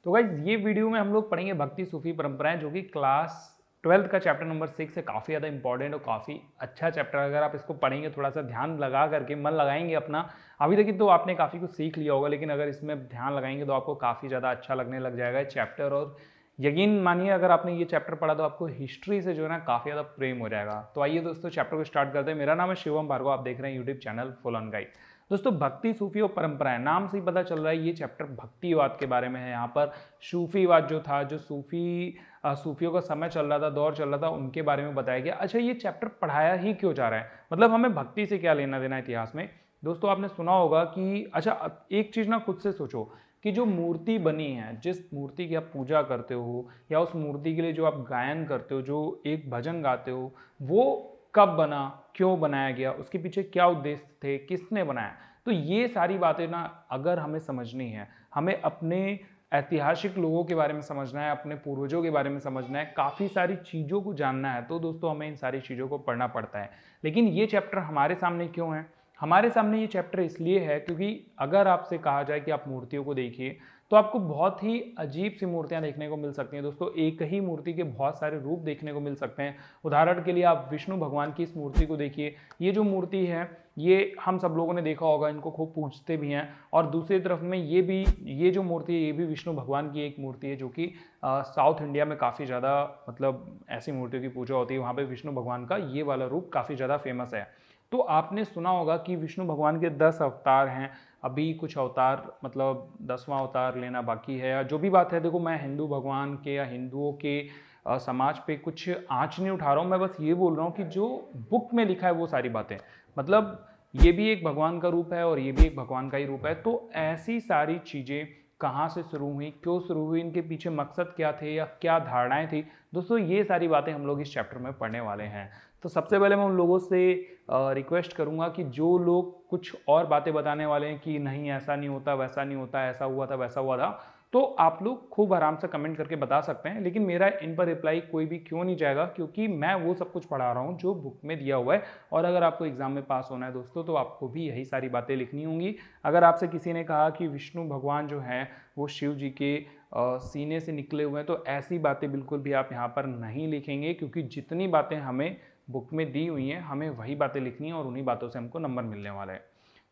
तो गाइज ये वीडियो में हम लोग पढ़ेंगे भक्ति सूफी परंपराएं, जो कि क्लास 12th का चैप्टर नंबर 6 है। काफ़ी ज़्यादा इंपॉर्टेंट और काफ़ी अच्छा चैप्टर। अगर आप इसको पढ़ेंगे, थोड़ा सा ध्यान लगा करके मन लगाएंगे अपना, अभी तक तो आपने काफ़ी कुछ सीख लिया होगा, लेकिन अगर इसमें ध्यान लगाएंगे तो आपको काफ़ी ज़्यादा अच्छा लगने लग जाएगा ये चैप्टर। और यकीन मानिए, अगर आपने ये चैप्टर पढ़ा तो आपको हिस्ट्री से जो है ना काफ़ी ज़्यादा प्रेम हो जाएगा। तो आइए दोस्तों, चैप्टर को स्टार्ट करते हैं। मेरा नाम है शिवम भार्गव, आप देख रहे हैं YouTube channel full on guide. दोस्तों, भक्ति सूफी और परंपराएं, नाम से ही पता चल रहा है ये चैप्टर भक्तिवाद के बारे में है। यहाँ पर सूफीवाद जो था, जो सूफियों का समय चल रहा था, दौर चल रहा था, उनके बारे में बताया गया। अच्छा, ये चैप्टर पढ़ाया ही क्यों जा रहा है, मतलब हमें भक्ति से क्या लेना देना इतिहास में। दोस्तों, आपने सुना होगा कि अच्छा, एक चीज ना खुद से सोचो कि जो मूर्ति बनी है, जिस मूर्ति की आप पूजा करते हो या उस मूर्ति के लिए जो आप गायन करते हो, जो एक भजन गाते हो, वो कब बना, क्यों बनाया गया, उसके पीछे क्या उद्देश्य थे, किसने बनाया। तो ये सारी बातें ना अगर हमें समझनी है, हमें अपने ऐतिहासिक लोगों के बारे में समझना है, अपने पूर्वजों के बारे में समझना है, काफ़ी सारी चीज़ों को जानना है, तो दोस्तों हमें इन सारी चीज़ों को पढ़ना पड़ता है। लेकिन ये चैप्टर हमारे सामने क्यों है? हमारे सामने ये चैप्टर इसलिए है क्योंकि अगर आपसे कहा जाए कि आप मूर्तियों को देखिए, तो आपको बहुत ही अजीब सी मूर्तियां देखने को मिल सकती हैं। दोस्तों, एक ही मूर्ति के बहुत सारे रूप देखने को मिल सकते हैं। उदाहरण के लिए आप विष्णु भगवान की इस मूर्ति को देखिए। ये जो मूर्ति है, ये हम सब लोगों ने देखा होगा, इनको खूब पूजते भी हैं। और दूसरी तरफ में ये जो मूर्ति है, ये भी विष्णु भगवान की एक मूर्ति है, जो कि साउथ इंडिया में काफ़ी ज़्यादा, मतलब ऐसी मूर्तियों की पूजा होती है, वहाँ पे विष्णु भगवान का ये वाला रूप काफ़ी ज़्यादा फेमस है। तो आपने सुना होगा कि विष्णु भगवान के 10 अवतार हैं। अभी कुछ अवतार, मतलब 10वां अवतार लेना बाकी है, या जो भी बात है। देखो, मैं हिंदू भगवान के या हिंदुओं के समाज पे कुछ आँच नहीं उठा रहा हूँ। मैं बस ये बोल रहा हूँ कि जो बुक में लिखा है वो सारी बातें, मतलब ये भी एक भगवान का रूप है और ये भी एक भगवान का ही रूप है। तो ऐसी सारी चीज़ें कहाँ से शुरू हुई, क्यों शुरू हुई, इनके पीछे मकसद क्या थे या क्या धारणाएं थी, दोस्तों ये सारी बातें हम लोग इस चैप्टर में पढ़ने वाले हैं। तो सबसे पहले मैं उन लोगों से रिक्वेस्ट करूंगा कि जो लोग कुछ और बातें बताने वाले हैं कि नहीं ऐसा नहीं होता, वैसा नहीं होता, ऐसा हुआ था, वैसा हुआ था, तो आप लोग खूब आराम से कमेंट करके बता सकते हैं। लेकिन मेरा इन पर रिप्लाई कोई भी क्यों नहीं जाएगा, क्योंकि मैं वो सब कुछ पढ़ा रहा हूँ जो बुक में दिया हुआ है। और अगर आपको एग्जाम में पास होना है दोस्तों, तो आपको भी यही सारी बातें लिखनी होंगी। अगर आपसे किसी ने कहा कि विष्णु भगवान जो हैं वो शिव जी के सीने से निकले हुए हैं, तो ऐसी बातें बिल्कुल भी आप यहाँ पर नहीं लिखेंगे, क्योंकि जितनी बातें हमें बुक में दी हुई हैं, हमें वही बातें लिखनी है और उन्हीं बातों से हमको नंबर मिलने वाला है।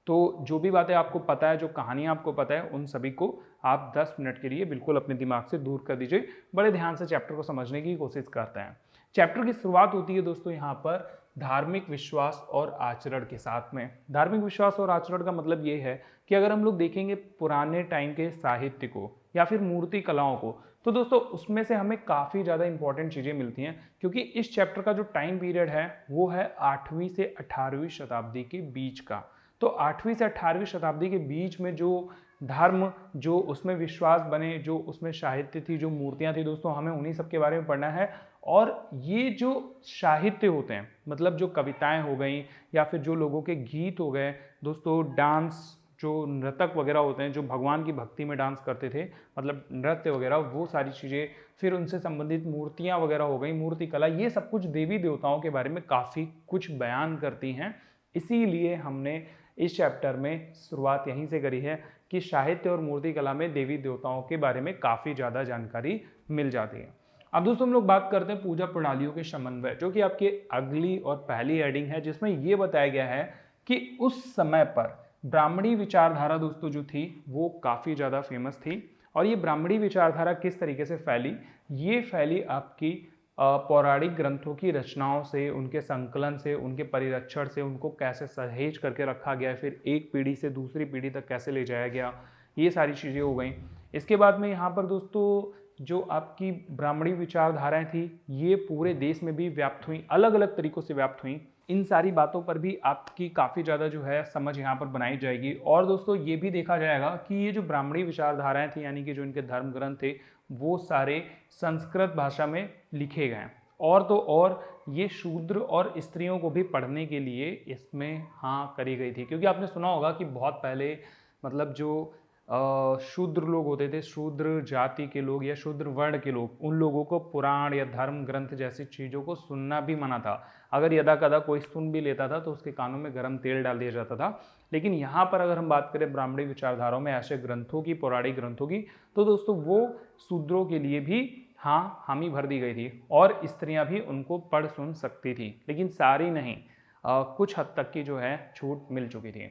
तो जो भी बातें आपको पता है, जो कहानियाँ आपको पता है, उन सभी को आप 10 मिनट के लिए बिल्कुल अपने दिमाग से दूर कर दीजिए। बड़े ध्यान से चैप्टर को समझने की कोशिश करते हैं। चैप्टर की शुरुआत होती है दोस्तों यहाँ पर धार्मिक विश्वास और आचरण के साथ में। धार्मिक विश्वास और आचरण का मतलब ये है कि अगर हम लोग देखेंगे पुराने टाइम के साहित्य को या फिर मूर्ति कलाओं को, तो दोस्तों उसमें से हमें काफ़ी ज़्यादा इंपॉर्टेंट चीज़ें मिलती हैं। क्योंकि इस चैप्टर का जो टाइम पीरियड है वो है 8वीं से 18वीं शताब्दी के बीच का। तो 8वीं से 18वीं शताब्दी के बीच में जो धर्म, जो उसमें विश्वास बने, जो उसमें साहित्य थी, जो मूर्तियां थी, दोस्तों हमें उन्हीं सब के बारे में पढ़ना है। और ये जो साहित्य होते हैं, मतलब जो कविताएं हो गई या फिर जो लोगों के गीत हो गए, दोस्तों डांस, जो नृतक वगैरह होते हैं, जो भगवान की भक्ति में डांस करते थे, मतलब नृत्य वगैरह, वो सारी चीज़ें, फिर उनसे संबंधित मूर्तियां वगैरह हो गई, मूर्ति कला, ये सब कुछ देवी देवताओं के बारे में काफ़ी कुछ बयान करती हैं। इसीलिए हमने इस चैप्टर में शुरुआत यहीं से करी है कि साहित्य और मूर्ति कला में देवी देवताओं के बारे में काफ़ी ज़्यादा जानकारी मिल जाती है। अब दोस्तों हम लोग बात करते हैं पूजा प्रणालियों के समन्वय, जो कि आपकी अगली और पहली हेडिंग है, जिसमें यह बताया गया है कि उस समय पर ब्राह्मणी विचारधारा दोस्तों जो थी वो काफ़ी ज़्यादा फेमस थी। और ये ब्राह्मणी विचारधारा किस तरीके से फैली? ये फैली आपकी पौराणिक ग्रंथों की रचनाओं से, उनके संकलन से, उनके परिरक्षण से, उनको कैसे सहेज करके रखा गया, फिर एक पीढ़ी से दूसरी पीढ़ी तक कैसे ले जाया गया, ये सारी चीज़ें हो गई। इसके बाद में यहाँ पर दोस्तों जो आपकी ब्राह्मणी विचारधाराएं थी, ये पूरे देश में भी व्याप्त हुई, अलग अलग तरीकों से व्याप्त हुई। इन सारी बातों पर भी आपकी काफ़ी ज़्यादा जो है समझ यहाँ पर बनाई जाएगी। और दोस्तों ये भी देखा जाएगा कि ये जो ब्राह्मणी विचारधाराएं थी, यानी कि जो इनके धर्म ग्रंथ थे, वो सारे संस्कृत भाषा में लिखे गए। और तो और ये शूद्र और स्त्रियों को भी पढ़ने के लिए इसमें हाँ करी गई थी। क्योंकि आपने सुना होगा कि बहुत पहले, मतलब जो शूद्र लोग होते थे, शूद्र जाति के लोग या शूद्र वर्ण के लोग, उन लोगों को पुराण या धर्म ग्रंथ जैसी चीज़ों को सुनना भी मना था। अगर यदा कदा कोई सुन भी लेता था तो उसके कानों में गर्म तेल डाल दिया जाता था। लेकिन यहाँ पर अगर हम बात करें ब्राह्मणी विचारधाराओं में ऐसे ग्रंथों की, पौराणिक ग्रंथों की, तो दोस्तों वो शूद्रों के लिए भी हाँ हामी भर दी गई थी और स्त्रियां भी उनको पढ़ सुन सकती थी, लेकिन सारी नहीं, कुछ हद तक की जो है छूट मिल चुकी थी।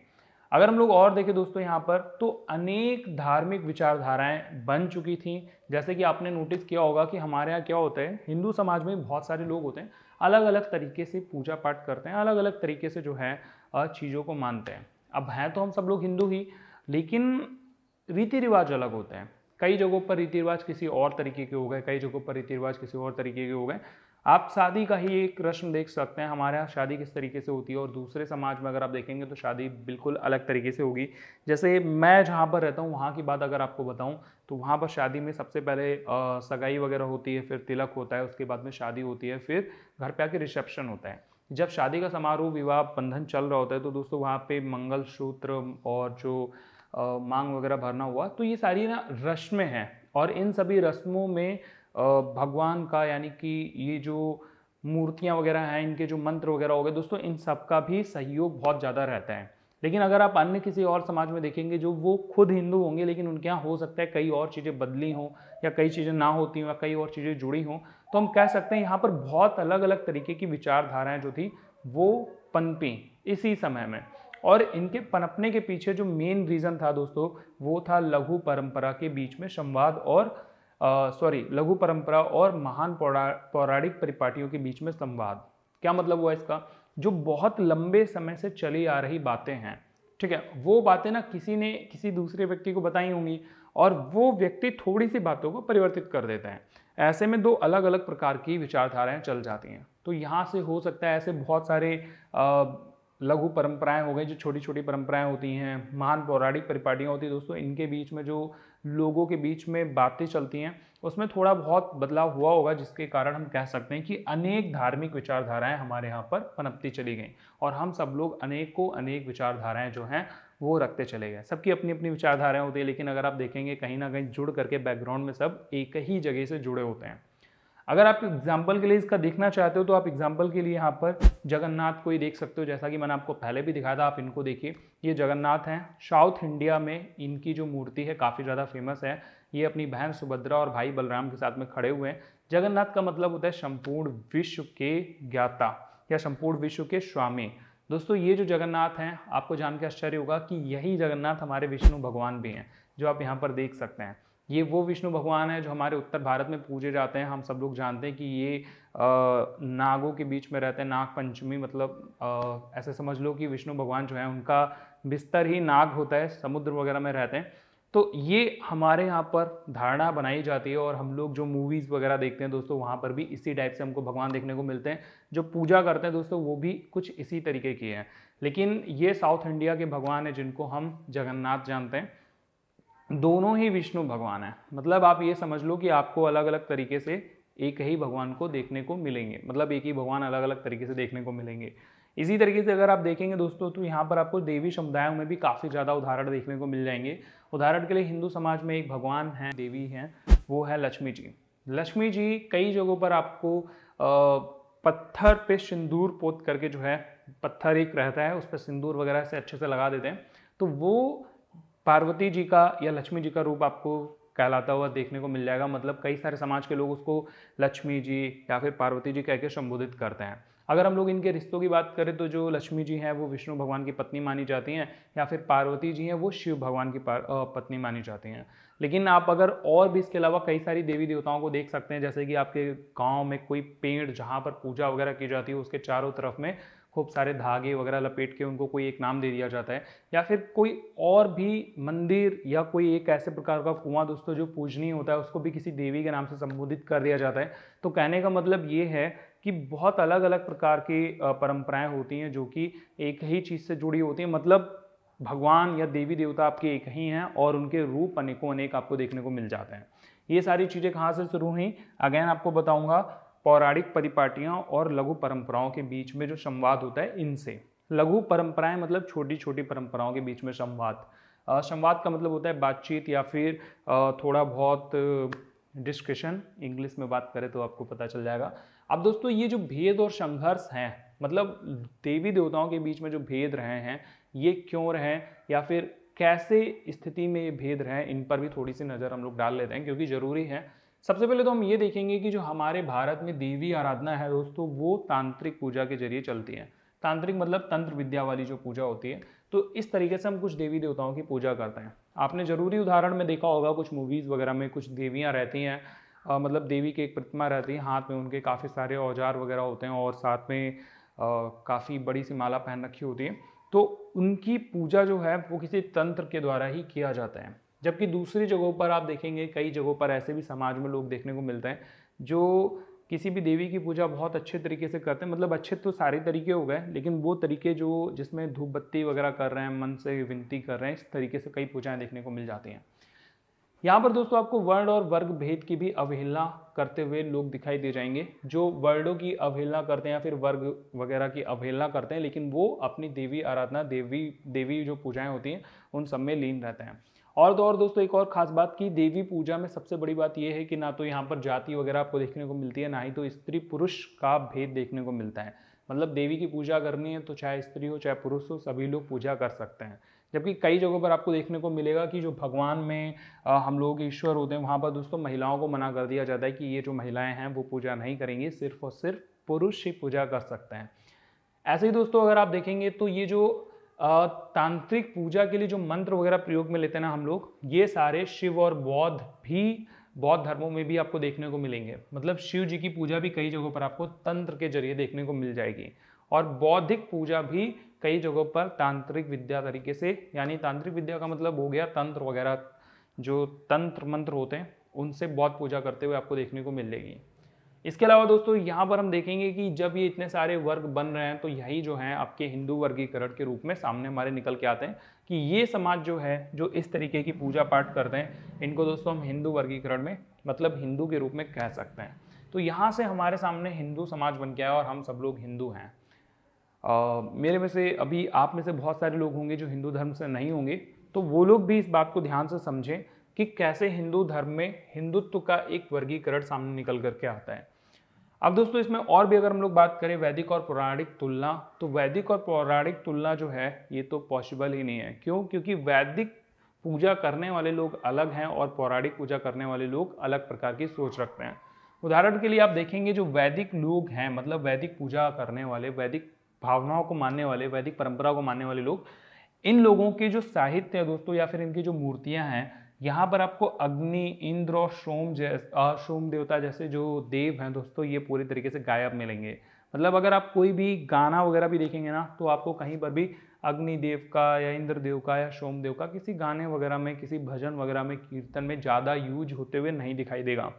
अगर हम लोग और देखें दोस्तों यहाँ पर, तो अनेक धार्मिक विचारधाराएं बन चुकी थी। जैसे कि आपने नोटिस किया होगा कि हमारे यहाँ क्या होता है, हिंदू समाज में बहुत सारे लोग होते हैं, अलग अलग तरीके से पूजा पाठ करते हैं, अलग अलग तरीके से जो है चीज़ों को मानते हैं। अब हैं तो हम सब लोग हिंदू ही, लेकिन रीति रिवाज अलग होते हैं। कई जगहों पर रीति रिवाज किसी और तरीके के हो गए, कई जगहों पर रीति रिवाज किसी और तरीके के हो गए। आप शादी का ही एक रस्म देख सकते हैं, हमारे यहाँ शादी किस तरीके से होती है और दूसरे समाज में अगर आप देखेंगे तो शादी बिल्कुल अलग तरीके से होगी। जैसे मैं जहाँ पर रहता हूँ वहाँ की बात अगर आपको बताऊँ, तो वहाँ पर शादी में सबसे पहले सगाई वगैरह होती है, फिर तिलक होता है, उसके बाद में शादी होती है, फिर घर पे आके रिसेप्शन होता है। जब शादी का समारोह, विवाह बंधन चल रहा होता है तो दोस्तों वहाँ पे मंगलसूत्र और जो मांग वगैरह भरना हुआ, तो ये सारी ना रस्में हैं। और इन सभी रस्मों में भगवान का, यानी कि ये जो मूर्तियां वगैरह हैं, इनके जो मंत्र वगैरह हो गए दोस्तों, इन सब का भी सहयोग बहुत ज़्यादा रहता है। लेकिन अगर आप अन्य किसी और समाज में देखेंगे जो वो खुद हिंदू होंगे, लेकिन उनके यहाँ हो सकता है कई और चीज़ें बदली हों या कई चीज़ें ना होती हों या कई और चीज़ें जुड़ी हों, तो हम कह सकते हैं यहाँ पर बहुत अलग अलग तरीके की विचारधाराएं जो थी वो पनपी इसी समय में। और इनके पनपने के पीछे जो मेन रीज़न था दोस्तों, वो था लघु परंपरा के बीच में संवाद और लघु परंपरा और महान पौराणिक परिपाटियों के बीच में संवाद। क्या मतलब हुआ इसका? जो बहुत लंबे समय से चली आ रही बातें हैं, ठीक है, वो बातें ना किसी ने किसी दूसरे व्यक्ति को बताई होंगी और वो व्यक्ति थोड़ी सी बातों को परिवर्तित कर देता है। ऐसे में दो अलग अलग प्रकार की विचारधाराएं चल जाती हैं। तो यहाँ से हो सकता है ऐसे बहुत सारे लघु परंपराएं हो गई, जो छोटी छोटी परंपराएं होती हैं, महान पौराणिक परिपाटियां होती हैं दोस्तों, इनके बीच में जो लोगों के बीच में बातें चलती हैं उसमें थोड़ा बहुत बदलाव हुआ होगा, जिसके कारण हम कह सकते हैं कि अनेक धार्मिक विचारधाराएं हमारे यहाँ पर पनपती चली गई और हम सब लोग अनेक विचारधाराएं जो हैं वो रखते चले गए। सबकी अपनी अपनी विचारधाराएं होती है, लेकिन अगर आप देखेंगे कहीं ना कहीं जुड़ करके बैकग्राउंड में सब एक ही जगह से जुड़े होते हैं। अगर आप एग्जाम्पल के लिए इसका देखना चाहते हो तो आप एग्जाम्पल के लिए यहाँ पर जगन्नाथ को ही देख सकते हो। जैसा कि मैंने आपको पहले भी दिखाया था, आप इनको देखिए, ये जगन्नाथ हैं। साउथ इंडिया में इनकी जो मूर्ति है काफ़ी ज़्यादा फेमस है। ये अपनी बहन सुभद्रा और भाई बलराम के साथ में खड़े हुए हैं। जगन्नाथ का मतलब होता है संपूर्ण विश्व के ज्ञाता या संपूर्ण विश्व के स्वामी। दोस्तों ये जो जगन्नाथ हैं, आपको जान के आश्चर्य होगा कि यही जगन्नाथ हमारे विष्णु भगवान भी हैं, जो आप यहाँ पर देख सकते हैं। ये वो विष्णु भगवान है जो हमारे उत्तर भारत में पूजे जाते हैं। हम सब लोग जानते हैं कि ये नागों के बीच में रहते हैं। नाग पंचमी मतलब ऐसे समझ लो कि विष्णु भगवान जो है उनका बिस्तर ही नाग होता है, समुद्र वगैरह में रहते हैं। तो ये हमारे यहाँ पर धारणा बनाई जाती है और हम लोग जो मूवीज़ वगैरह देखते हैं दोस्तों, वहाँ पर भी इसी टाइप से हमको भगवान देखने को मिलते हैं। जो पूजा करते हैं दोस्तों वो भी कुछ इसी तरीके की हैं। लेकिन ये साउथ इंडिया के भगवान हैं जिनको हम जगन्नाथ जानते हैं। दोनों ही विष्णु भगवान हैं। मतलब आप ये समझ लो कि आपको अलग अलग तरीके से एक ही भगवान को देखने को मिलेंगे, मतलब एक ही भगवान अलग अलग तरीके से देखने को मिलेंगे। इसी तरीके से अगर आप देखेंगे दोस्तों, तो यहाँ पर आपको देवी समुदायों में भी काफ़ी ज़्यादा उदाहरण देखने को मिल जाएंगे। उदाहरण के लिए हिंदू समाज में एक भगवान है, देवी हैं, वो है लक्ष्मी जी। लक्ष्मी जी कई जगहों पर आपको पत्थर पे सिंदूर पोत करके, जो है पत्थर एक रहता है उस पर सिंदूर वगैरह से अच्छे से लगा देते हैं, तो वो पार्वती जी का या लक्ष्मी जी का रूप आपको कहलाता हुआ देखने को मिल जाएगा। मतलब कई सारे समाज के लोग उसको लक्ष्मी जी या फिर पार्वती जी कह के संबोधित करते हैं। अगर हम लोग इनके रिश्तों की बात करें तो जो लक्ष्मी जी हैं वो विष्णु भगवान की पत्नी मानी जाती हैं, या फिर पार्वती जी हैं वो शिव भगवान की पत्नी मानी जाती हैं। लेकिन आप अगर और भी इसके अलावा कई सारी देवी देवताओं को देख सकते हैं, जैसे कि आपके गाँव में कोई पेड़ जहाँ पर पूजा वगैरह की जाती है उसके चारों तरफ में खूब सारे धागे वगैरह लपेट के उनको कोई एक नाम दे दिया जाता है, या फिर कोई और भी मंदिर या कोई एक ऐसे प्रकार का कुआं दोस्तों जो पूजनीय होता है उसको भी किसी देवी के नाम से संबोधित कर दिया जाता है। तो कहने का मतलब ये है कि बहुत अलग अलग प्रकार की परंपराएं होती हैं जो कि एक ही चीज़ से जुड़ी होती हैं। मतलब भगवान या देवी देवता आपके एक ही हैं और उनके रूप अनेकों अनेक आपको देखने को मिल जाते हैं। ये सारी चीज़ें कहाँ से शुरू हुई, अगेन आपको बताऊंगा, पौराणिक परिपाटियां और लघु परंपराओं के बीच में जो संवाद होता है इनसे। लघु परंपराएं मतलब छोटी छोटी परंपराओं के बीच में संवाद। संवाद का मतलब होता है बातचीत या फिर थोड़ा बहुत डिस्कशन, इंग्लिश में बात करें तो आपको पता चल जाएगा। अब दोस्तों ये जो भेद और संघर्ष हैं, मतलब देवी देवताओं के बीच में जो भेद रहे हैं ये क्यों रहे, या फिर कैसे स्थिति में ये भेद रहे, इन पर भी थोड़ी सी नज़र हम लोग डाल लेते हैं क्योंकि ज़रूरी है। सबसे पहले तो हम ये देखेंगे कि जो हमारे भारत में देवी आराधना है दोस्तों, वो तांत्रिक पूजा के जरिए चलती है। तांत्रिक मतलब तंत्र विद्या वाली जो पूजा होती है, तो इस तरीके से हम कुछ देवी देवताओं की पूजा करते हैं। आपने जरूरी उदाहरण में देखा होगा, कुछ मूवीज़ वगैरह में कुछ देवियाँ रहती हैं, मतलब देवी की एक प्रतिमा रहती है, हाथ में उनके काफ़ी सारे औजार वगैरह होते हैं और साथ में काफ़ी बड़ी सी माला पहन रखी होती है। तो उनकी पूजा जो है वो किसी तंत्र के द्वारा ही किया जाता है। जबकि दूसरी जगहों पर आप देखेंगे, कई जगहों पर ऐसे भी समाज में लोग देखने को मिलते हैं जो किसी भी देवी की पूजा बहुत अच्छे तरीके से करते हैं। मतलब अच्छे तो सारे तरीके हो गए, लेकिन वो तरीके जो जिसमें धूप बत्ती वगैरह कर रहे हैं, मन से विनती कर रहे हैं, इस तरीके से कई पूजाएं देखने को मिल जाती हैं। यहाँ पर दोस्तों आपको वर्ण और वर्ग भेद की भी अवहेलना करते हुए लोग दिखाई दे जाएंगे, जो वर्णों की अवहेलना करते हैं या फिर वर्ग वगैरह की अवहेलना करते हैं, लेकिन वो अपनी देवी आराधना, देवी जो पूजाएं होती हैं उन सब में लीन रहते हैं। और तो और दोस्तों एक और खास बात की देवी पूजा में सबसे बड़ी बात यह है कि ना तो यहाँ पर जाति वगैरह आपको देखने को मिलती है, ना ही तो स्त्री पुरुष का भेद देखने को मिलता है। मतलब देवी की पूजा करनी है तो चाहे स्त्री हो चाहे पुरुष हो, सभी लोग पूजा कर सकते हैं। जबकि कई जगहों पर आपको देखने को मिलेगा कि जो भगवान में हम लोग ईश्वर होते हैं, वहाँ पर दोस्तों महिलाओं को मना कर दिया जाता है कि ये जो महिलाएं हैं वो पूजा नहीं करेंगी, सिर्फ और सिर्फ पुरुष ही पूजा कर सकते हैं। ऐसे ही दोस्तों अगर आप देखेंगे तो ये जो तांत्रिक पूजा के लिए जो मंत्र वगैरह प्रयोग में लेते हैं ना हम लोग, ये सारे शिव और बौद्ध भी, बौद्ध धर्मों में भी आपको देखने को मिलेंगे। मतलब शिव जी की पूजा भी कई जगहों पर आपको तंत्र के जरिए देखने को मिल जाएगी, और बौद्धिक पूजा भी कई जगहों पर तांत्रिक विद्या तरीके से, यानी तांत्रिक विद्या का मतलब हो गया तंत्र वगैरह, जो तंत्र मंत्र होते हैं उनसे बौद्ध पूजा करते हुए आपको देखने को मिलेगी। इसके अलावा दोस्तों यहाँ पर हम देखेंगे कि जब ये इतने सारे वर्ग बन रहे हैं तो यही जो है आपके हिंदू वर्गीकरण के रूप में सामने हमारे निकल के आते हैं कि ये समाज जो है जो इस तरीके की पूजा पाठ करते हैं, इनको दोस्तों हम हिंदू वर्गीकरण में, मतलब हिंदू के रूप में कह सकते हैं। तो यहाँ से हमारे सामने हिंदू समाज बन के आया और हम सब लोग हिंदू हैं। मेरे में से, अभी आप में से बहुत सारे लोग होंगे जो हिंदू धर्म से नहीं होंगे, तो वो लोग भी इस बात को ध्यान से समझें कि कैसे हिंदू धर्म में हिंदुत्व का एक वर्गीकरण सामने निकल करके आता है। अब दोस्तों इसमें और भी अगर हम लोग बात करें वैदिक और पौराणिक तुलना, तो वैदिक और पौराणिक तुलना जो है ये तो पॉसिबल ही नहीं है। क्यों? क्योंकि वैदिक पूजा करने वाले लोग अलग हैं और पौराणिक पूजा करने वाले लोग अलग प्रकार की सोच रखते हैं। उदाहरण के लिए आप देखेंगे जो वैदिक लोग हैं, मतलब वैदिक पूजा करने वाले, वैदिक भावनाओं को मानने वाले, वैदिक परंपरा को मानने वाले लोग, इन लोगों के जो साहित्य है दोस्तों या फिर इनकी जो मूर्तियां हैं, यहाँ पर आपको अग्नि, इंद्र और सोम देवता जैसे जो देव हैं दोस्तों, ये पूरी तरीके से गायब मिलेंगे। मतलब अगर आप कोई भी गाना वगैरह भी देखेंगे ना, तो आपको कहीं पर भी अग्नि देव का या इंद्र देव का या सोम देव का किसी गाने वगैरह में, किसी भजन वगैरह में, कीर्तन में ज़्यादा यूज होते हुए नहीं दिखाई देगा।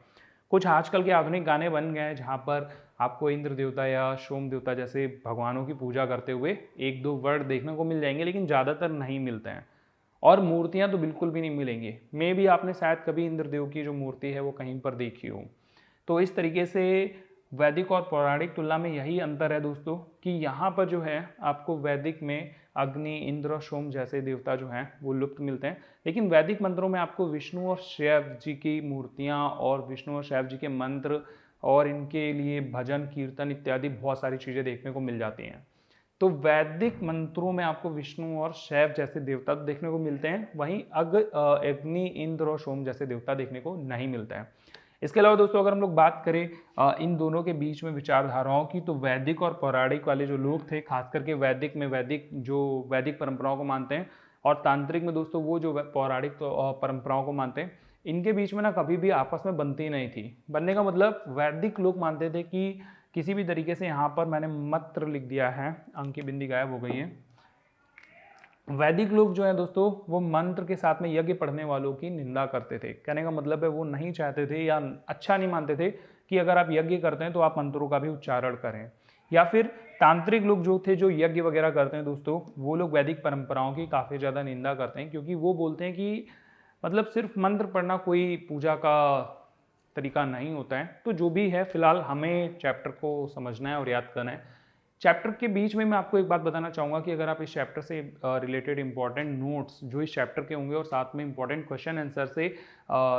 कुछ आजकल के आधुनिक गाने बन गए हैं जहाँ पर आपको इंद्र देवता या सोम देवता जैसे भगवानों की पूजा करते हुए एक दो वर्ड देखने को मिल जाएंगे, लेकिन ज़्यादातर नहीं मिलते हैं। और मूर्तियां तो बिल्कुल भी नहीं मिलेंगी। मे भी आपने शायद कभी इंद्रदेव की जो मूर्ति है वो कहीं पर देखी हो। तो इस तरीके से वैदिक और पौराणिक तुलना में यही अंतर है दोस्तों कि यहाँ पर जो है आपको वैदिक में अग्नि, इंद्र और सोम जैसे देवता जो हैं वो लुप्त मिलते हैं, लेकिन वैदिक मंत्रों में आपको विष्णु और शिव जी की मूर्तियाँ और विष्णु और शिव जी के मंत्र और इनके लिए भजन, कीर्तन इत्यादि बहुत सारी चीज़ें देखने को मिल जाती हैं। तो वैदिक मंत्रों में आपको विष्णु और शैव जैसे देवता देखने को मिलते हैं, वहीं अग्नि, इंद्र और सोम जैसे देवता देखने को नहीं मिलता है। इसके अलावा दोस्तों अगर हम लोग बात करें इन दोनों के बीच में विचारधाराओं की, तो वैदिक और पौराणिक वाले जो लोग थे, खास करके वैदिक में वैदिक परंपराओं को मानते हैं, और तांत्रिक में दोस्तों वो जो पौराणिक परंपराओं को मानते हैं, इनके बीच में ना कभी भी आपस में बनती नहीं थी। बनने का मतलब वैदिक लोग मानते थे कि किसी भी तरीके से, यहाँ पर मैंने मंत्र लिख दिया है, अंक की बिंदी गायब हो गई है। वैदिक लोग जो है दोस्तों वो मंत्र के साथ में यज्ञ पढ़ने वालों की निंदा करते थे। कहने का मतलब है वो नहीं चाहते थे या अच्छा नहीं मानते थे कि अगर आप यज्ञ करते हैं तो आप मंत्रों का भी उच्चारण करें। या फिर तांत्रिक लोग जो थे, जो यज्ञ वगैरह करते हैं दोस्तों, वो लोग वैदिक परंपराओं की काफ़ी ज़्यादा निंदा करते हैं, क्योंकि वो बोलते हैं कि मतलब सिर्फ मंत्र पढ़ना कोई पूजा का तरीका नहीं होता है। तो जो भी है, फिलहाल हमें चैप्टर को समझना है और याद करना है चैप्टर के बीच में मैं आपको एक बात बताना चाहूँगा कि अगर आप इस चैप्टर से रिलेटेड इंपॉर्टेंट नोट्स जो इस चैप्टर के होंगे और साथ में इंपॉर्टेंट क्वेश्चन आंसर से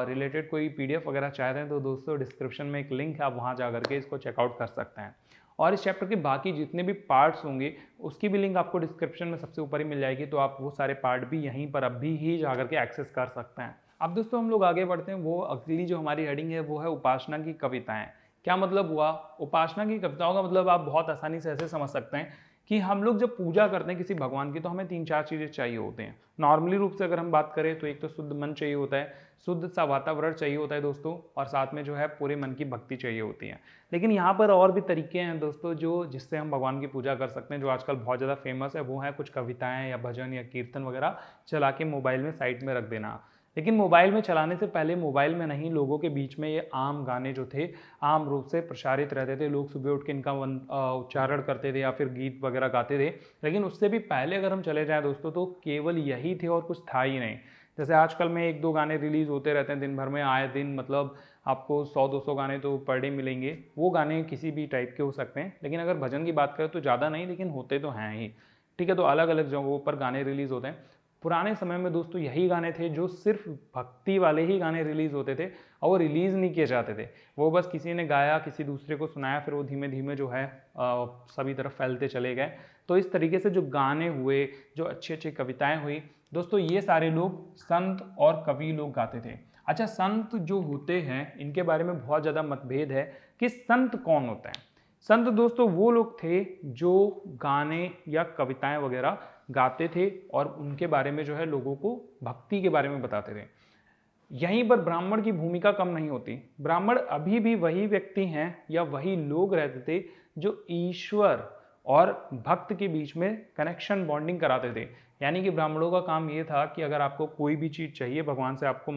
रिलेटेड कोई पीडीएफ वगैरह चाहते हैं तो दोस्तों डिस्क्रिप्शन में एक लिंक है, आप वहाँ जा करके इसको चेकआउट कर सकते हैं। और इस चैप्टर के बाकी जितने भी पार्ट्स होंगे उसकी भी लिंक आपको डिस्क्रिप्शन में सबसे ऊपर ही मिल जाएगी, तो आप वो सारे पार्ट भी यहीं पर अभी ही जा करके एक्सेस कर सकते हैं। अब दोस्तों हम लोग आगे बढ़ते हैं, वो अगली जो हमारी हेडिंग है वो है उपासना की कविताएं। क्या मतलब हुआ? उपासना की कविताओं का मतलब आप बहुत आसानी से ऐसे समझ सकते हैं कि हम लोग जब पूजा करते हैं किसी भगवान की तो हमें 3-4 चीज़ें चाहिए होते हैं। नॉर्मली रूप से अगर हम बात करें तो एक तो शुद्ध मन चाहिए होता है, शुद्ध सा वातावरण चाहिए होता है दोस्तों, और साथ में जो है पूरे मन की भक्ति चाहिए होती है। लेकिन यहाँ पर और भी तरीके हैं दोस्तों जो जिससे हम भगवान की पूजा कर सकते हैं, जो आजकल बहुत ज़्यादा फेमस है, वो है कुछ कविताएँ या भजन या कीर्तन वगैरह चला के मोबाइल में साइड में रख देना। लेकिन मोबाइल में चलाने से पहले मोबाइल में नहीं, लोगों के बीच में ये आम गाने जो थे आम रूप से प्रसारित रहते थे, लोग सुबह उठ के इनका उच्चारण करते थे या फिर गीत वगैरह गाते थे। लेकिन उससे भी पहले अगर हम चले जाएं दोस्तों तो केवल यही थे और कुछ था ही नहीं। जैसे आजकल में 1-2 गाने रिलीज़ होते रहते हैं दिन भर में, आए दिन मतलब आपको 100-200 गाने तो पर डे मिलेंगे। वो गाने किसी भी टाइप के हो सकते हैं, लेकिन अगर भजन की बात करें तो ज़्यादा नहीं, लेकिन होते तो हैं ही। ठीक है, तो अलग अलग जगहों पर गाने रिलीज़ होते हैं। पुराने समय में दोस्तों यही गाने थे जो सिर्फ भक्ति वाले ही गाने रिलीज़ होते थे और वो रिलीज़ नहीं किए जाते थे। वो बस किसी ने गाया, किसी दूसरे को सुनाया, फिर वो धीमे धीमे जो है सभी तरफ फैलते चले गए। तो इस तरीके से जो गाने हुए, जो अच्छी अच्छी कविताएं हुई दोस्तों, ये सारे लोग संत और कवि लोग गाते थे। अच्छा, संत जो होते हैं इनके बारे में बहुत ज़्यादा मतभेद है कि संत कौन होता है। संत दोस्तों वो लोग थे जो गाने या कविताएं वगैरह गाते थे और उनके बारे में जो है लोगों को भक्ति के बारे में बताते थे। यहीं पर ब्राह्मण की भूमिका कम नहीं होती। ब्राह्मण अभी भी वही व्यक्ति हैं या वही लोग रहते थे जो ईश्वर और भक्त के बीच में कनेक्शन बॉन्डिंग कराते थे। यानी कि ब्राह्मणों का काम ये था कि अगर आपको कोई भी चीज़ चाहिए, भगवान से आपको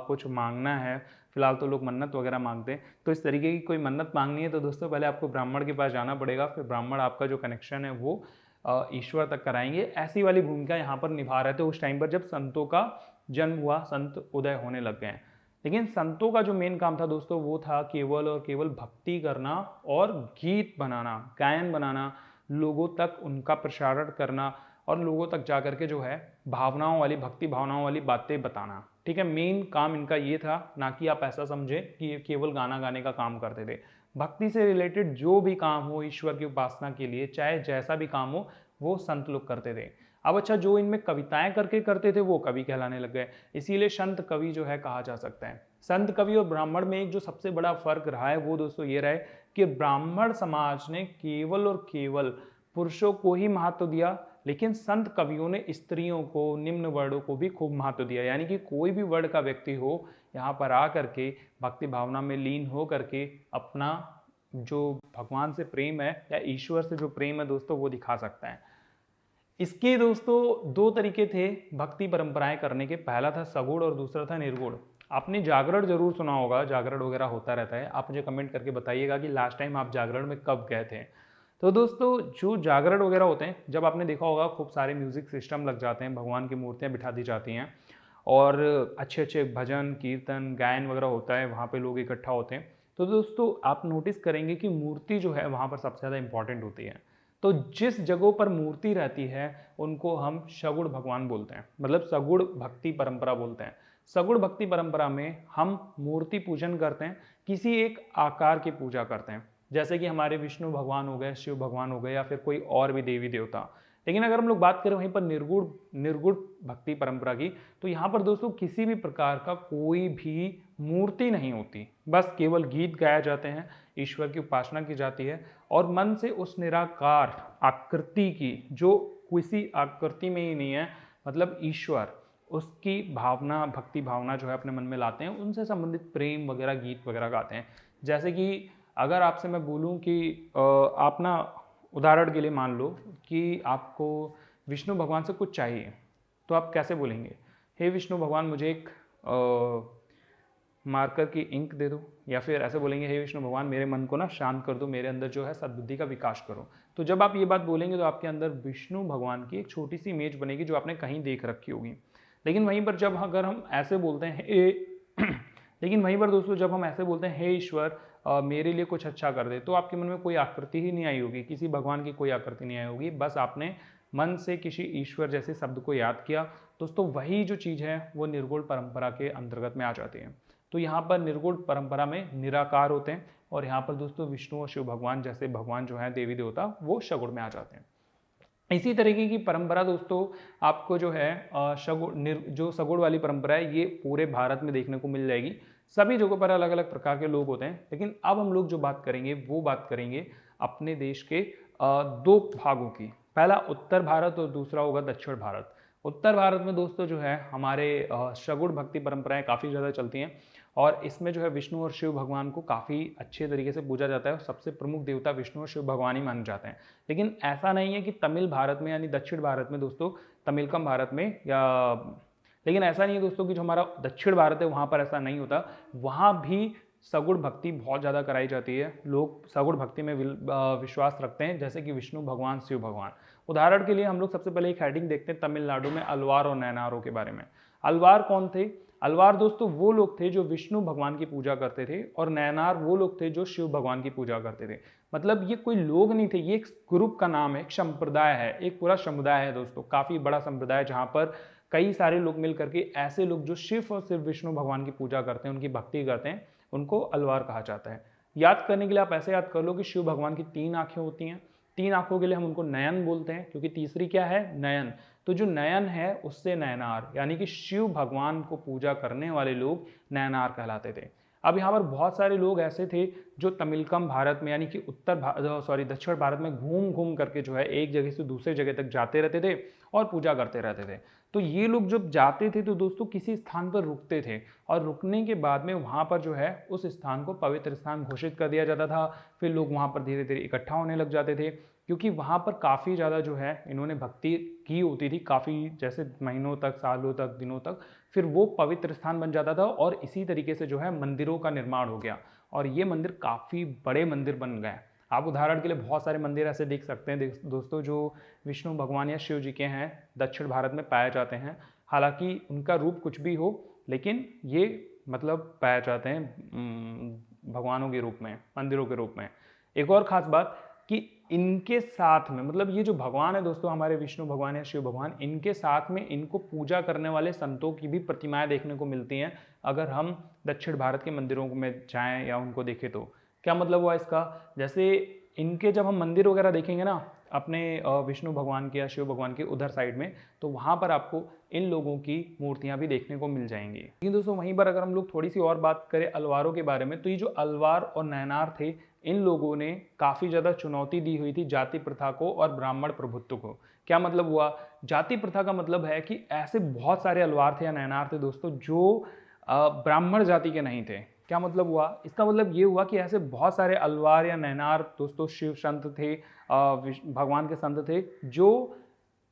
कुछ मांगना है, फिलहाल तो लोग मन्नत वगैरह मांगते हैं, तो इस तरीके की कोई मन्नत मांगनी है तो दोस्तों पहले आपको ब्राह्मण के पास जाना पड़ेगा, फिर ब्राह्मण आपका जो कनेक्शन है वो ईश्वर तक कराएंगे। ऐसी वाली भूमिका यहाँ पर निभा रहे थे उस टाइम पर जब संतों का जन्म हुआ, संत उदय होने लग गए। लेकिन संतों का जो मेन काम था दोस्तों वो था केवल और केवल भक्ति करना और गीत बनाना, गायन बनाना, लोगों तक उनका प्रसारण करना और लोगों तक जाकर के जो है भावनाओं वाली, भक्ति भावनाओं वाली बातें बताना। ठीक है, मेन काम इनका ये था, ना कि आप ऐसा समझें कि ये केवल गाना गाने का काम करते थे। भक्ति से रिलेटेड जो भी काम हो ईश्वर की उपासना के लिए, चाहे जैसा भी काम हो, वो संत लोग करते थे। अब अच्छा, जो इनमें कविताएं करके करते थे वो कवि कहलाने लग गए, इसीलिए संत कवि जो है कहा जा सकता है। संत कवि और ब्राह्मण में एक जो सबसे बड़ा फर्क रहा है वो दोस्तों ये रहा है कि ब्राह्मण समाज ने केवल और केवल पुरुषों को ही महत्व दिया, लेकिन संत कवियों ने स्त्रियों को, निम्न वर्णों को भी खूब महत्व दिया। यानी कि कोई भी वर्ण का व्यक्ति हो यहाँ पर आ करके भक्ति भावना में लीन हो करके अपना जो भगवान से प्रेम है या ईश्वर से जो प्रेम है दोस्तों वो दिखा सकता है। इसके दोस्तों 2 तरीके थे भक्ति परंपराएं करने के, पहला था सगुण और दूसरा था निर्गुण। आपने जागरण जरूर सुना होगा, जागरण वगैरह होता रहता है, आप मुझे कमेंट करके बताइएगा कि लास्ट टाइम आप जागरण में कब गए थे। तो दोस्तों जो जागरण वगैरह होते हैं, जब आपने देखा होगा खूब सारे म्यूजिक सिस्टम लग जाते हैं, भगवान की मूर्तियां बिठा दी जाती हैं और अच्छे अच्छे भजन कीर्तन गायन वगैरह होता है, वहाँ पे लोग इकट्ठा होते हैं। तो दोस्तों आप नोटिस करेंगे कि मूर्ति जो है वहाँ पर सबसे ज़्यादा इंपॉर्टेंट होती है। तो जिस जगहों पर मूर्ति रहती है उनको हम सगुण भगवान बोलते हैं, मतलब सगुण भक्ति परंपरा बोलते हैं। सगुण भक्ति परंपरा में हम मूर्ति पूजन करते हैं, किसी एक आकार की पूजा करते हैं, जैसे कि हमारे विष्णु भगवान हो गए, शिव भगवान हो गए या फिर कोई और भी देवी देवता। लेकिन अगर हम लोग बात करें वहीं पर निर्गुण भक्ति परंपरा की, तो यहाँ पर दोस्तों किसी भी प्रकार का कोई भी मूर्ति नहीं होती, बस केवल गीत गाए जाते हैं, ईश्वर की उपासना की जाती है और मन से उस निराकार आकृति की, जो किसी आकृति में ही नहीं है, मतलब ईश्वर, उसकी भावना, भक्ति भावना जो है अपने मन में लाते हैं, उनसे संबंधित प्रेम वगैरह गीत वगैरह गाते हैं। जैसे कि अगर आपसे मैं बोलूं कि आप ना उदाहरण के लिए मान लो कि आपको विष्णु भगवान से कुछ चाहिए, तो आप कैसे बोलेंगे? हे विष्णु भगवान मुझे एक मार्कर की इंक दे दो, या फिर ऐसे बोलेंगे हे विष्णु भगवान मेरे मन को ना शांत कर दो, मेरे अंदर जो है सद्बुद्धि का विकास करो। तो जब आप ये बात बोलेंगे तो आपके अंदर विष्णु भगवान की एक छोटी सी इमेज बनेगी जो आपने कहीं देख रखी होगी। लेकिन वहीं पर जब अगर हम ऐसे बोलते हैं लेकिन वहीं पर दोस्तों जब हम ऐसे बोलते हैं हे ईश्वर मेरे लिए कुछ अच्छा कर दे, तो आपके मन में कोई आकृति ही नहीं आई होगी, किसी भगवान की कोई आकृति नहीं आई होगी, बस आपने मन से किसी ईश्वर जैसे शब्द को याद किया। दोस्तों वही जो चीज़ है वो निर्गुण परंपरा के अंतर्गत में आ जाती है। तो यहाँ पर निर्गुण परंपरा में निराकार होते हैं, और यहाँ पर दोस्तों विष्णु और शिव भगवान जैसे भगवान जो है देवी देवता वो सगुण में आ जाते हैं। इसी तरीके की परंपरा दोस्तों आपको जो है जो सगुण वाली परंपरा है ये पूरे भारत में देखने को मिल जाएगी। सभी जगहों पर अलग अलग प्रकार के लोग होते हैं, लेकिन अब हम लोग जो बात करेंगे वो बात करेंगे अपने देश के दो भागों की। पहला उत्तर भारत और दूसरा होगा दक्षिण भारत। उत्तर भारत में दोस्तों जो है हमारे सगुण भक्ति परंपराएं काफ़ी ज़्यादा चलती हैं, और इसमें जो है विष्णु और शिव भगवान को काफ़ी अच्छे तरीके से पूजा जाता है, और सबसे प्रमुख देवता विष्णु और शिव भगवान ही माने जाते हैं। लेकिन ऐसा नहीं है कि तमिल भारत में यानी दक्षिण भारत में दोस्तों, तमिलकम भारत में या लेकिन ऐसा नहीं है दोस्तों कि जो हमारा दक्षिण भारत है वहाँ पर ऐसा नहीं होता, वहाँ भी सगुण भक्ति बहुत ज़्यादा कराई जाती है। लोग सगुण भक्ति में विश्वास रखते हैं, जैसे कि विष्णु भगवान, शिव भगवान। उदाहरण के लिए हम लोग सबसे पहले एक हेडिंग देखते हैं तमिलनाडु में अलवार और नैनारों के बारे में। अलवार कौन थे? अलवार दोस्तों वो लोग थे जो विष्णु भगवान की पूजा करते थे, और नैनार वो लोग थे जो शिव भगवान की पूजा करते थे। मतलब ये कोई लोग नहीं थे, ये एक ग्रुप का नाम है, एक संप्रदाय है, एक पूरा समुदाय है दोस्तों, काफ़ी बड़ा संप्रदाय, जहाँ पर कई सारे लोग मिल करके ऐसे लोग जो सिर्फ और सिर्फ विष्णु भगवान की पूजा करते हैं, उनकी भक्ति करते हैं, उनको अलवार कहा जाता है। याद करने के लिए आप ऐसे याद कर लो कि शिव भगवान की 3 आंखें होती हैं, 3 आंखों के लिए हम उनको नयन बोलते हैं, क्योंकि तीसरी क्या है? नयन। तो जो नयन है उससे नयनार, यानी कि शिव भगवान को पूजा करने वाले लोग नयनार कहलाते थे। अब यहाँ पर बहुत सारे लोग ऐसे थे जो तमिलकम भारत में यानी कि दक्षिण भारत में घूम घूम करके जो है एक जगह से दूसरे जगह तक जाते रहते थे और पूजा करते रहते थे। तो ये लोग जब जाते थे तो दोस्तों किसी स्थान पर रुकते थे, और रुकने के बाद में वहाँ पर जो है उस स्थान को पवित्र स्थान घोषित कर दिया जाता था। फिर लोग वहाँ पर धीरे धीरे इकट्ठा होने लग जाते थे, क्योंकि वहाँ पर काफ़ी ज़्यादा जो है इन्होंने भक्ति की होती थी, काफ़ी जैसे महीनों तक, सालों तक, दिनों तक। फिर वो पवित्र स्थान बन जाता था, और इसी तरीके से जो है मंदिरों का निर्माण हो गया, और ये मंदिर काफ़ी बड़े मंदिर बन गए। आप उदाहरण के लिए बहुत सारे मंदिर ऐसे देख सकते हैं दोस्तों जो विष्णु भगवान या शिव जी के हैं, दक्षिण भारत में पाए जाते हैं। हालांकि उनका रूप कुछ भी हो, लेकिन ये मतलब पाए जाते हैं भगवानों के रूप में, मंदिरों के रूप में। एक और ख़ास बात कि इनके साथ में, मतलब ये जो भगवान है दोस्तों हमारे विष्णु भगवान या शिव भगवान, इनके साथ में इनको पूजा करने वाले संतों की भी प्रतिमाएं देखने को मिलती हैं अगर हम दक्षिण भारत के मंदिरों में जाएं या उनको देखें तो। क्या मतलब हुआ इसका? जैसे इनके जब हम मंदिर वगैरह देखेंगे ना अपने विष्णु भगवान के या शिव भगवान के उधर साइड में, तो वहाँ पर आपको इन लोगों की मूर्तियाँ भी देखने को मिल जाएंगी। लेकिन दोस्तों वहीं पर अगर हम लोग थोड़ी सी और बात करें अलवारों के बारे में, तो ये जो अलवार और नैनार थे, इन लोगों ने काफ़ी ज़्यादा चुनौती दी हुई थी जाति प्रथा को और ब्राह्मण प्रभुत्व को। क्या मतलब हुआ? जाति प्रथा का मतलब है कि ऐसे बहुत सारे अलवार थे या नैनार थे दोस्तों जो ब्राह्मण जाति के नहीं थे। क्या मतलब हुआ? इसका मतलब ये हुआ कि ऐसे बहुत सारे अलवार या नैनार दोस्तों शिव संत थे, भगवान के संत थे जो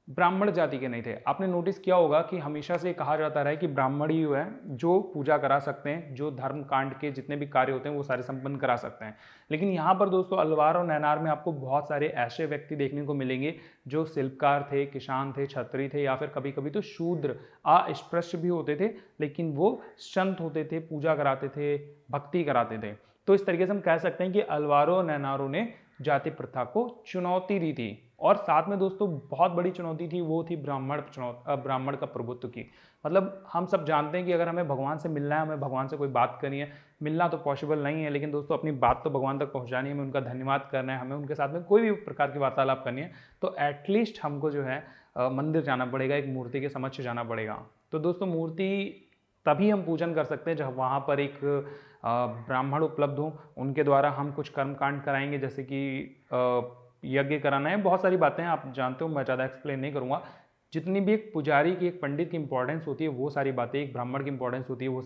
ब्राह्मण जाति के नहीं थे। आपने नोटिस किया होगा कि हमेशा से कहा जाता रहा है कि ब्राह्मण ही है जो पूजा करा सकते हैं, जो धर्म कांड के जितने भी कार्य होते हैं वो सारे संपन्न करा सकते हैं। लेकिन यहाँ पर दोस्तों अलवार और नैनार में आपको बहुत सारे ऐसे व्यक्ति देखने को मिलेंगे जो शिल्पकार थे, किसान थे, छत्री थे, या फिर कभी कभी तो शूद्र अस्पृश्य भी होते थे, लेकिन वो संत होते थे, पूजा कराते थे, भक्ति कराते थे। तो इस तरीके से हम कह सकते हैं कि अलवारों और नैनारों ने जाति प्रथा को चुनौती दी थी। और साथ में दोस्तों बहुत बड़ी चुनौती थी, वो थी ब्राह्मण का प्रभुत्व की। मतलब हम सब जानते हैं कि अगर हमें भगवान से मिलना है, हमें भगवान से कोई बात करनी है, मिलना तो पॉसिबल नहीं है, लेकिन दोस्तों अपनी बात तो भगवान तक पहुंचानी है, हमें उनका धन्यवाद करना है, हमें उनके साथ में कोई भी प्रकार की वार्तालाप करनी है, तो एटलीस्ट हमको जो है मंदिर जाना पड़ेगा, एक मूर्ति के समक्ष जाना पड़ेगा। तो दोस्तों मूर्ति तभी हम पूजन कर सकते हैं जब वहाँ पर एक ब्राह्मण उपलब्ध हो, उनके द्वारा हम कुछ कर्मकांड कराएंगे, जैसे कि यज्ञ कराना है, बहुत सारी बातें हैं, आप जानते हो, मैं ज़्यादा एक्सप्लेन नहीं करूँगा। जितनी भी एक पुजारी की, एक पंडित की इंपॉर्टेंस होती है वो सारी बातें, एक ब्राह्मण की इंपॉर्टेंस होती है वो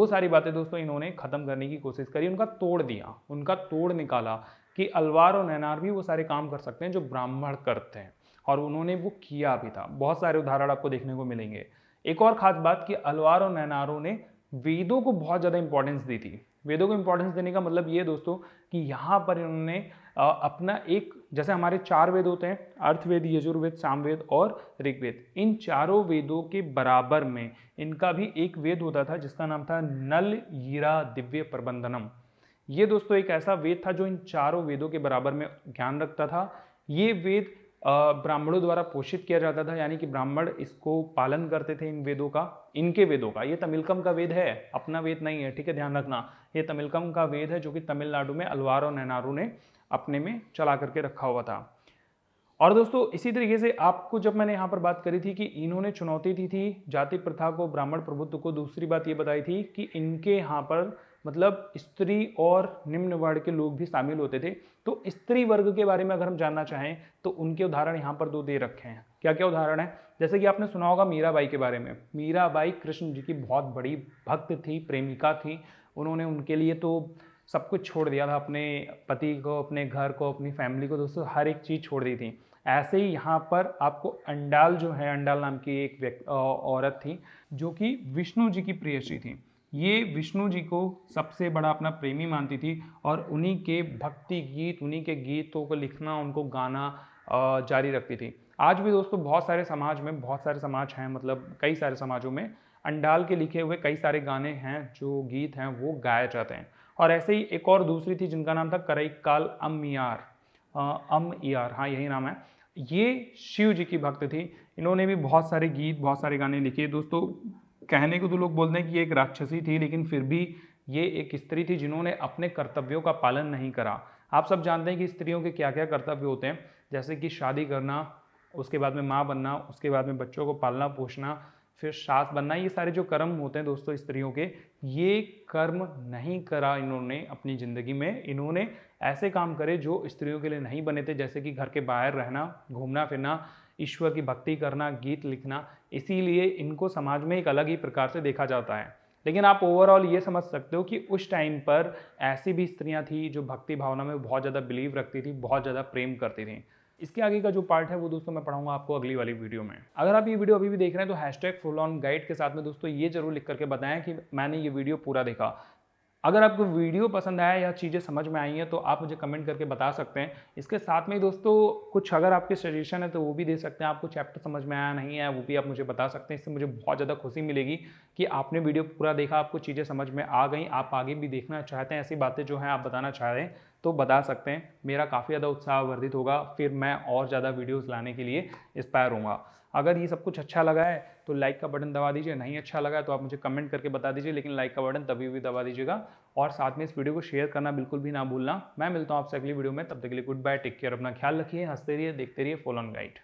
सारी बातें दोस्तों इन्होंने खत्म करने की कोशिश करी, उनका तोड़ दिया, उनका तोड़ निकाला कि अलवार और नैनार भी वो सारे काम कर सकते हैं जो ब्राह्मण करते हैं, और उन्होंने वो किया भी था। बहुत सारे उदाहरण आपको देखने को मिलेंगे। एक और खास बात कि अलवार और नैनारों ने वेदों को बहुत ज़्यादा इंपॉर्टेंस दी थी। वेदों को इंपॉर्टेंस देने का मतलब ये दोस्तों कि यहाँ पर इन्होंने अपना एक जैसे हमारे 4 वेद होते हैं, अर्थवेद, यजुर्वेद, सामवेद और ऋग्वेद। इन चारों वेदों के बराबर में इनका भी एक वेद होता था जिसका नाम था नल यीरा दिव्य प्रबंधनम। ये दोस्तों एक ऐसा वेद था जो इन चारों वेदों के बराबर में ज्ञान रखता था। ये वेद ब्राह्मणों द्वारा पोषित किया जाता था, यानी कि ब्राह्मण इसको पालन करते थे, इन वेदों का, इनके वेदों का। ये तमिलकम का वेद है, अपना वेद नहीं है, ठीक है, ध्यान रखना। ये तमिलकम का वेद है जो कि तमिलनाडु में अलवार और नैनारू ने अपने में चला करके रखा हुआ था। और दोस्तों इसी तरीके से आपको जब मैंने यहाँ पर बात करी थी कि इन्होंने चुनौती दी थी जाति प्रथा को, ब्राह्मण प्रभुत्व को, दूसरी बात ये बताई थी कि इनके यहाँ पर मतलब स्त्री और निम्न वर्ण के लोग भी शामिल होते थे। तो स्त्री वर्ग के बारे में अगर हम जानना चाहें तो उनके उदाहरण यहाँ पर 2 दे रखे हैं। क्या क्या उदाहरण है? जैसे कि आपने सुना होगा मीराबाई के बारे में। मीराबाई कृष्ण जी की बहुत बड़ी भक्त थी, प्रेमिका थी। उन्होंने उनके लिए तो सब कुछ छोड़ दिया था, अपने पति को, अपने घर को, अपनी फैमिली को, दोस्तों हर एक चीज़ छोड़ दी थी। ऐसे ही यहाँ पर आपको अंडाल जो है, अंडाल नाम की एक औरत थी जो कि विष्णु जी की प्रेयसी थी। ये विष्णु जी को सबसे बड़ा अपना प्रेमी मानती थी और उन्हीं के भक्ति गीत, उन्हीं के गीतों को लिखना, उनको गाना जारी रखती थी। आज भी दोस्तों बहुत सारे समाज में, बहुत सारे समाज हैं, मतलब कई सारे समाजों में अंडाल के लिखे हुए कई सारे गाने हैं, जो गीत हैं वो गाए जाते हैं। और ऐसे ही एक और दूसरी थी जिनका नाम था करईकाल अम्मियार, अम्मियार, हाँ यही नाम है। ये शिव जी की भक्त थी। इन्होंने भी बहुत सारे गीत, बहुत सारे गाने लिखे। दोस्तों कहने को तो लोग बोलते हैं कि ये एक राक्षसी थी, लेकिन फिर भी ये एक स्त्री थी जिन्होंने अपने कर्तव्यों का पालन नहीं करा। आप सब जानते हैं कि स्त्रियों के क्या क्या कर्तव्य होते हैं, जैसे कि शादी करना, उसके बाद में माँ बनना, उसके बाद में बच्चों को पालना पोषना, फिर सास बनना। ये सारे जो कर्म होते हैं दोस्तों स्त्रियों के, ये कर्म नहीं करा इन्होंने अपनी ज़िंदगी में। इन्होंने ऐसे काम करे जो स्त्रियों के लिए नहीं बने थे, जैसे कि घर के बाहर रहना, घूमना फिरना, ईश्वर की भक्ति करना, गीत लिखना। इसीलिए इनको समाज में एक अलग ही प्रकार से देखा जाता है। लेकिन आप ओवरऑल ये समझ सकते हो कि उस टाइम पर ऐसी भी स्त्रियां थी जो भक्ति भावना में बहुत ज़्यादा बिलीव रखती थी, बहुत ज़्यादा प्रेम करती थी। इसके आगे का जो पार्ट है वो दोस्तों मैं पढ़ाऊंगा आपको अगली वाली वीडियो में। अगर आप ये वीडियो अभी भी देख रहे हैं तो हैशटैग फुल ऑन गाइड के साथ में दोस्तों ये जरूर लिख करके बताएं कि मैंने ये वीडियो पूरा देखा। अगर आपको वीडियो पसंद आया या चीज़ें समझ में आई हैं तो आप मुझे कमेंट करके बता सकते हैं। इसके साथ में दोस्तों कुछ अगर आपके सजेशन है तो वो भी दे सकते हैं। आपको चैप्टर समझ में आया नहीं है वो भी आप मुझे बता सकते हैं। इससे मुझे बहुत ज़्यादा खुशी मिलेगी कि आपने वीडियो पूरा देखा, आपको चीज़ें समझ में आ गई, आप आगे भी देखना चाहते हैं, ऐसी बातें जो हैं आप बताना चाह रहे हैं तो बता सकते हैं। मेरा काफ़ी ज़्यादा उत्साह वर्धित होगा, फिर मैं और ज़्यादा वीडियोज़ लाने के लिए इंस्पायर होऊंगा। अगर ये सब कुछ अच्छा लगा है तो लाइक का बटन दबा दीजिए, नहीं अच्छा लगा है तो आप मुझे कमेंट करके बता दीजिए, लेकिन लाइक का बटन तभी भी दबा दीजिएगा। और साथ में इस वीडियो को शेयर करना बिल्कुल भी ना भूलना। मैं मिलता हूँ आपसे अगली वीडियो में, तब तक के लिए गुड बाय, टेक केयर, अपना ख्याल रखिए, हंसते रहिए, देखते रहिए फुल ऑन गाइड।